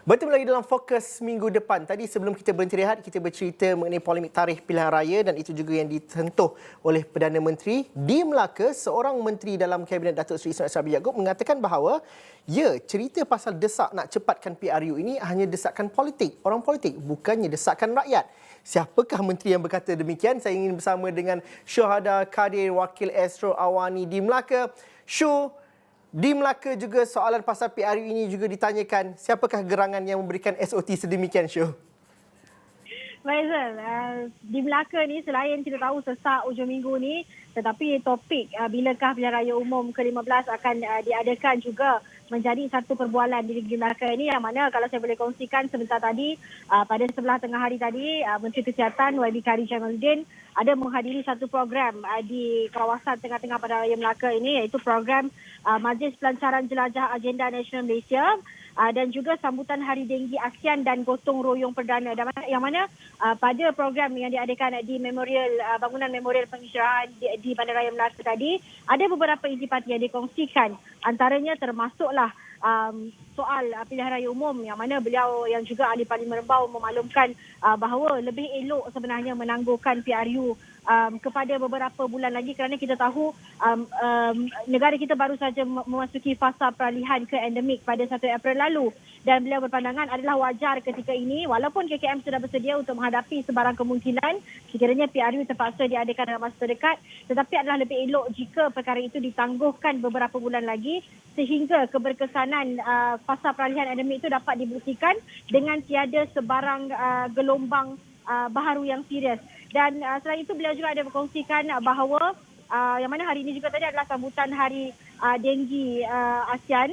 Betul lagi dalam fokus minggu depan. Tadi sebelum kita berhenti rehat, kita bercerita mengenai polemik tarikh pilihan raya dan itu juga yang disentuh oleh Perdana Menteri di Melaka. Seorang menteri dalam Kabinet Datuk Seri Ismail Sabri Yaakob mengatakan bahawa cerita pasal desak nak cepatkan PRU ini hanya desakan politik, orang politik, bukannya desakan rakyat. Siapakah menteri yang berkata demikian? Saya ingin bersama dengan Syuhada Kadir, Wakil Astro Awani di Melaka. Syuh, di Melaka juga soalan pasal PRU ini juga ditanyakan. Siapakah gerangan yang memberikan SOT sedemikian, Syuh? Baik, Zal. Di Melaka ni selain kita tahu sesak hujung minggu ni, tetapi topik bilakah pilihan raya umum ke-15 akan diadakan juga menjadi satu perbualan di negeri Melaka ini, yang mana kalau saya boleh kongsikan sebentar tadi, pada sebelah tengah hari tadi, Menteri Kesihatan YB Kari Jamaluddin ada menghadiri satu program di kawasan tengah-tengah pada raya Melaka ini, iaitu program Majlis Pelancaran Jelajah Agenda Nasional Malaysia dan juga sambutan Hari Denggi ASEAN dan Gotong Royong Perdana, yang mana pada program yang diadakan di bangunan memorial pengisytiharan di Bandaraya Melaka tadi, ada beberapa intipati yang dikongsikan, antaranya termasuklah soal pilihan raya umum, yang mana beliau yang juga ahli Parlimen Rembau memaklumkan bahawa lebih elok sebenarnya menangguhkan PRU kepada beberapa bulan lagi, kerana kita tahu negara kita baru saja memasuki fasa peralihan ke endemik pada 1 April lalu, dan beliau berpandangan adalah wajar ketika ini, walaupun KKM sudah bersedia untuk menghadapi sebarang kemungkinan sekiranya PRU terpaksa diadakan dalam masa terdekat, tetapi adalah lebih elok jika perkara itu ditangguhkan beberapa bulan lagi sehingga keberkesanan fasa peralihan endemik itu dapat dibuktikan dengan tiada sebarang gelombang baharu yang serius. Dan selain itu beliau juga ada berkongsikan bahawa yang mana hari ini juga tadi adalah sambutan Hari Denggi ASEAN.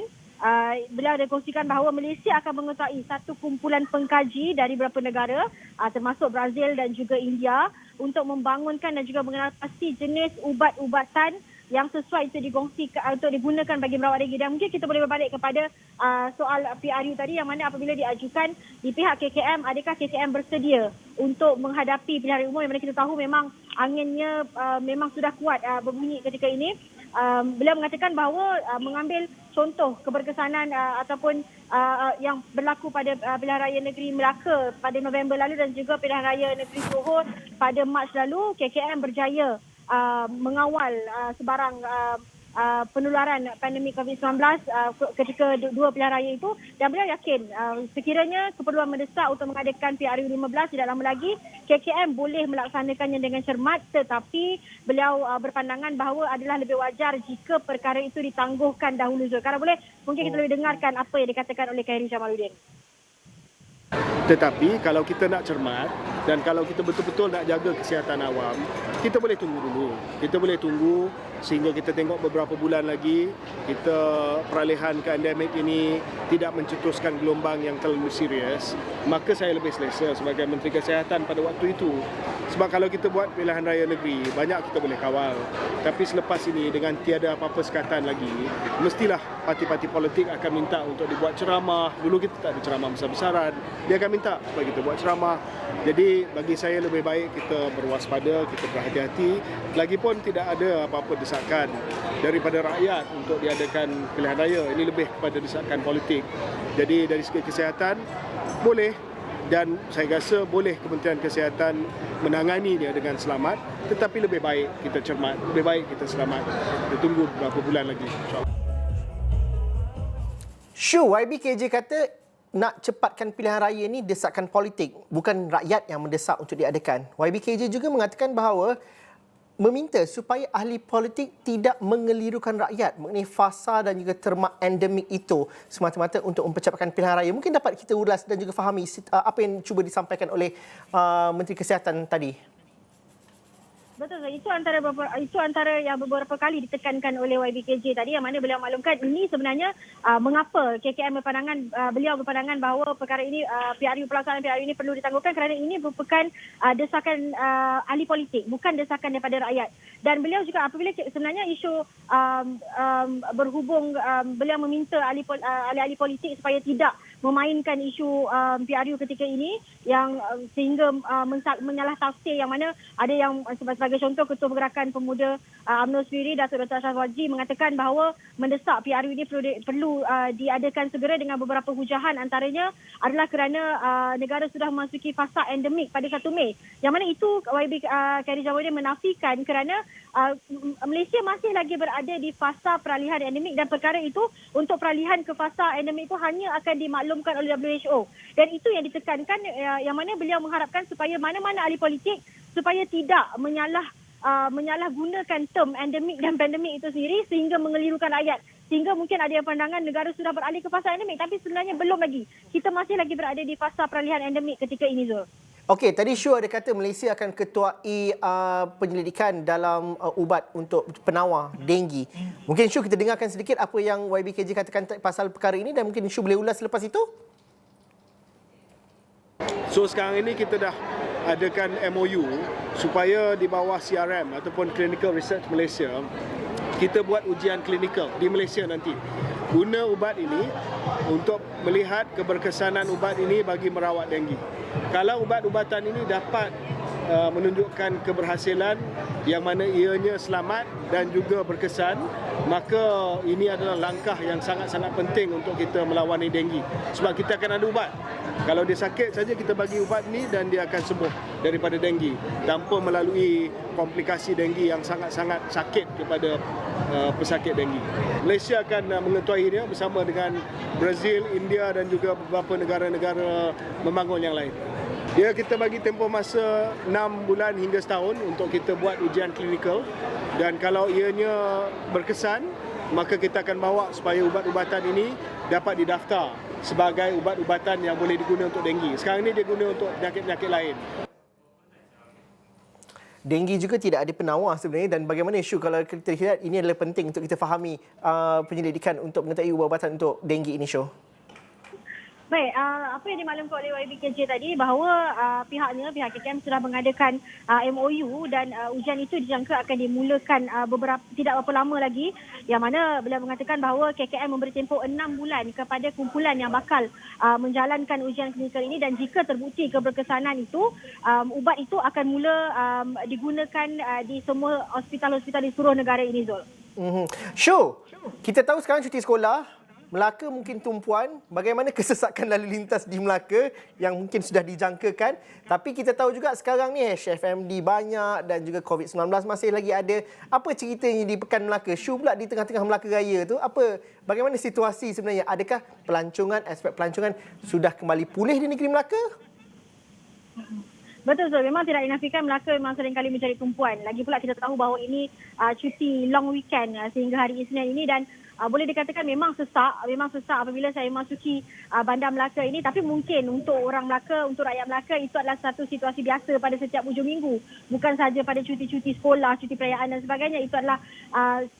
Beliau ada kongsikan bahawa Malaysia akan mengetahui satu kumpulan pengkaji dari beberapa negara termasuk Brazil dan juga India untuk membangunkan dan juga mengenal pasti jenis ubat-ubatan yang sesuai untuk digunakan bagi merawat denggi. Dan mungkin kita boleh berbalik kepada soal PRU tadi, yang mana apabila diajukan di pihak KKM, adakah KKM bersedia untuk menghadapi pilihan raya umum, yang mana kita tahu memang anginnya memang sudah kuat berbunyi ketika ini. Beliau mengatakan bahawa mengambil contoh keberkesanan ataupun yang berlaku pada pilihan raya negeri Melaka pada November lalu dan juga pilihan raya negeri Johor pada Mac lalu, KKM berjaya mengawal sebarang penularan pandemik COVID-19 ketika dua pilihan raya itu, dan beliau yakin sekiranya keperluan mendesak untuk mengadakan PRU 15 tidak lama lagi, KKM boleh melaksanakannya dengan cermat, tetapi beliau berpandangan bahawa adalah lebih wajar jika perkara itu ditangguhkan dahulu. Kalau boleh, mungkin kita boleh dengarkan apa yang dikatakan oleh Khairi Jamaluddin. Tetapi kalau kita nak cermat dan kalau kita betul-betul nak jaga kesihatan awam, kita boleh tunggu dulu. Kita boleh tunggu sehingga kita tengok beberapa bulan lagi kita peralihan ke endemik ini tidak mencetuskan gelombang yang terlalu serius, maka saya lebih selesa sebagai Menteri Kesihatan pada waktu itu. Sebab kalau kita buat pilihan raya negeri, banyak kita boleh kawal. Tapi selepas ini dengan tiada apa-apa sekatan lagi, mestilah parti-parti politik akan minta untuk dibuat ceramah. Dulu kita tak ada ceramah besar-besaran, dia akan minta supaya kita buat ceramah. Jadi bagi saya lebih baik kita berwaspada, kita berhati-hati. Lagipun tidak ada apa-apa desakan daripada rakyat untuk diadakan pilihan raya. Ini lebih kepada desakan politik. Jadi dari segi kesihatan boleh, dan saya rasa boleh Kementerian Kesihatan menangani dia dengan selamat, tetapi lebih baik kita cermat, lebih baik kita selamat. Kita tunggu beberapa bulan lagi, insyaAllah. Syuh, YBKJ kata nak cepatkan pilihan raya ini desakan politik, bukan rakyat yang mendesak untuk diadakan. YBKJ juga mengatakan bahawa meminta supaya ahli politik tidak mengelirukan rakyat mengenai fasa dan juga terma endemik itu semata-mata untuk mempercepatkan pilihan raya. Mungkin dapat kita ulas dan juga fahami apa yang cuba disampaikan oleh Menteri Kesihatan tadi. Betul, itu antara yang beberapa kali ditekankan oleh YBKJ tadi, yang mana beliau maklumkan ini sebenarnya mengapa KKM beliau berpandangan bahawa perkara ini pelaksanaan PRU ini perlu ditangguhkan, kerana ini merupakan desakan ahli politik, bukan desakan daripada rakyat. Dan beliau juga apabila sebenarnya isu berhubung beliau meminta ahli-ahli politik supaya tidak memainkan isu PRU ketika ini yang sehingga menyalah tafsir, yang mana ada yang sebagai contoh Ketua Pergerakan Pemuda UMNO sendiri Datuk Dr. Ashraf Wajdi mengatakan bahawa mendesak PRU ini perlu diadakan segera dengan beberapa hujahan, antaranya adalah kerana negara sudah memasuki fasa endemik pada 1 Mei, yang mana itu YB Khairy Jamaluddin menafikan kerana Malaysia masih lagi berada di fasa peralihan endemik dan perkara itu untuk peralihan ke fasa endemik itu hanya akan dimaklumkan oleh WHO, dan itu yang ditekankan, yang mana beliau mengharapkan supaya mana-mana ahli politik supaya tidak menyalahgunakan term endemik dan pandemik itu sendiri sehingga mengelirukan rakyat, sehingga mungkin ada yang pandangan negara sudah beralih ke fasa endemik, tapi sebenarnya belum lagi. Kita masih lagi berada di fasa peralihan endemik ketika ini, Zul. Okey, tadi Syu ada kata Malaysia akan ketuai penyelidikan dalam ubat untuk penawar denggi. Mungkin Syu kita dengarkan sedikit apa yang YBKJ katakan pasal perkara ini dan mungkin Syu boleh ulas selepas itu. So sekarang ini kita dah adakan MOU supaya di bawah CRM ataupun Clinical Research Malaysia kita buat ujian klinikal di Malaysia nanti. Guna ubat ini untuk melihat keberkesanan ubat ini bagi merawat denggi. Kalau ubat-ubatan ini dapat menunjukkan keberhasilan yang mana ianya selamat dan juga berkesan, maka ini adalah langkah yang sangat-sangat penting untuk kita melawan denggi. Sebab kita akan ada ubat. Kalau dia sakit saja kita bagi ubat ni dan dia akan sembuh daripada denggi tanpa melalui komplikasi denggi yang sangat-sangat sakit kepada pesakit denggi. Malaysia akan mengetuainya bersama dengan Brazil, India dan juga beberapa negara-negara membangun yang lain. Kita bagi tempoh masa 6 bulan hingga setahun untuk kita buat ujian klinikal, dan kalau ianya berkesan maka kita akan bawa supaya ubat-ubatan ini dapat didaftar sebagai ubat-ubatan yang boleh digunakan untuk denggi. Sekarang ini dia guna untuk penyakit-penyakit lain. Denggi juga tidak ada penawar sebenarnya, dan bagaimana isu kalau kita lihat ini adalah penting untuk kita fahami penyelidikan untuk mengetahui ubat-ubatan untuk denggi ini, Syu. Baik, apa yang dimaklumkan oleh YBKJ tadi bahawa pihak KKM sudah mengadakan MOU dan ujian itu dijangka akan dimulakan tidak berapa lama lagi, yang mana beliau mengatakan bahawa KKM memberi tempoh 6 bulan kepada kumpulan yang bakal menjalankan ujian klinikal ini, dan jika terbukti keberkesanan itu, ubat itu akan mula digunakan di semua hospital-hospital di seluruh negara ini, Zul. Syu, kita tahu sekarang cuti sekolah. Melaka mungkin tumpuan, bagaimana kesesakan lalu lintas di Melaka yang mungkin sudah dijangkakan. Tapi kita tahu juga sekarang ni HFMD banyak dan juga COVID-19 masih lagi ada. Apa ceritanya di Pekan Melaka? Syu pula di tengah-tengah Melaka Raya tu, bagaimana situasi sebenarnya? Adakah aspek pelancongan sudah kembali pulih di negeri Melaka? Betul, Zul. Memang tidak dinafikan Melaka memang seringkali menjadi tumpuan. Lagi pula kita tahu bahawa ini cuti long weekend sehingga hari Isnin ini, dan boleh dikatakan memang sesak apabila saya memasuki bandar Melaka ini. Tapi mungkin untuk orang Melaka, untuk rakyat Melaka, itu adalah satu situasi biasa pada setiap hujung minggu. Bukan sahaja pada cuti-cuti sekolah, cuti perayaan dan sebagainya. Itu adalah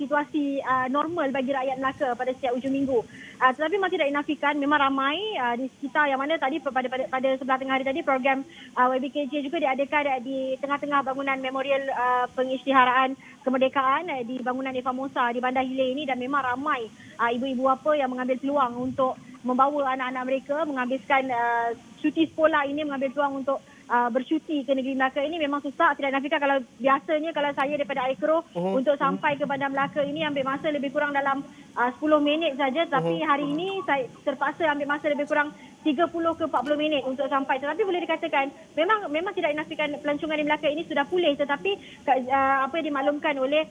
situasi normal bagi rakyat Melaka pada setiap hujung minggu. Tetapi memang tidak dinafikan, memang ramai di sekitar, yang mana tadi pada sebelah tengah hari tadi program YBKJ juga diadakan di tengah-tengah bangunan memorial pengisytiharaan kemerdekaan di bangunan Eva Mosa di Bandar Hilir ini, dan memang ramai ibu-ibu bapa yang mengambil peluang untuk membawa anak-anak mereka menghabiskan cuti sekolah ini, mengambil peluang untuk bercuti ke negeri Melaka ini. Memang susah, tidak nafikan. Kalau biasanya kalau saya daripada Aikro untuk sampai ke Bandar Melaka ini ambil masa lebih kurang dalam 10 minit saja, tapi hari ini saya terpaksa ambil masa lebih kurang 30 ke 40 minit untuk sampai. Tetapi boleh dikatakan memang tidak dinafikan pelancongan di Melaka ini sudah pulih, tetapi apa yang dimaklumkan oleh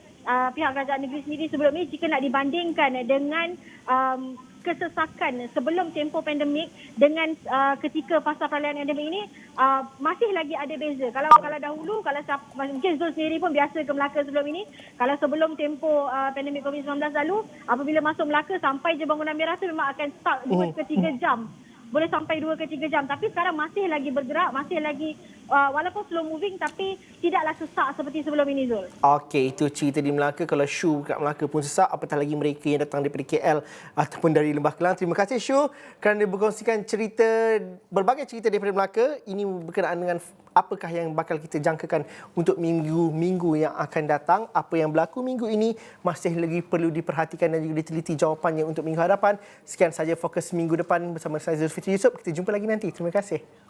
pihak kerajaan negeri sendiri sebelum ini, jika nak dibandingkan dengan kesesakan sebelum tempoh pandemik dengan ketika fasa peralihan endemik ini, masih lagi ada beza. Kalau dahulu, mungkin Zul sendiri pun biasa ke Melaka sebelum ini, kalau sebelum tempoh pandemik COVID-19 lalu, apabila masuk Melaka sampai je Bangunan Merah tu memang akan stuck 2 ke 3 jam. Boleh sampai 2 ke 3 jam. Tapi sekarang masih lagi bergerak, masih lagi walaupun slow moving tapi tidaklah sesak seperti sebelum ini, Zul. Okey, itu cerita di Melaka. Kalau Shu kat Melaka pun sesak, apatah lagi mereka yang datang daripada KL ataupun dari Lembah Kelang. Terima kasih Shu kerana berkongsikan berbagai cerita daripada Melaka. Ini berkenaan dengan apakah yang bakal kita jangkakan untuk minggu-minggu yang akan datang. Apa yang berlaku minggu ini masih lagi perlu diperhatikan dan juga diteliti jawapannya untuk minggu hadapan. Sekian saja Fokus minggu depan bersama saya Zulfitri Yusof. Kita jumpa lagi nanti. Terima kasih.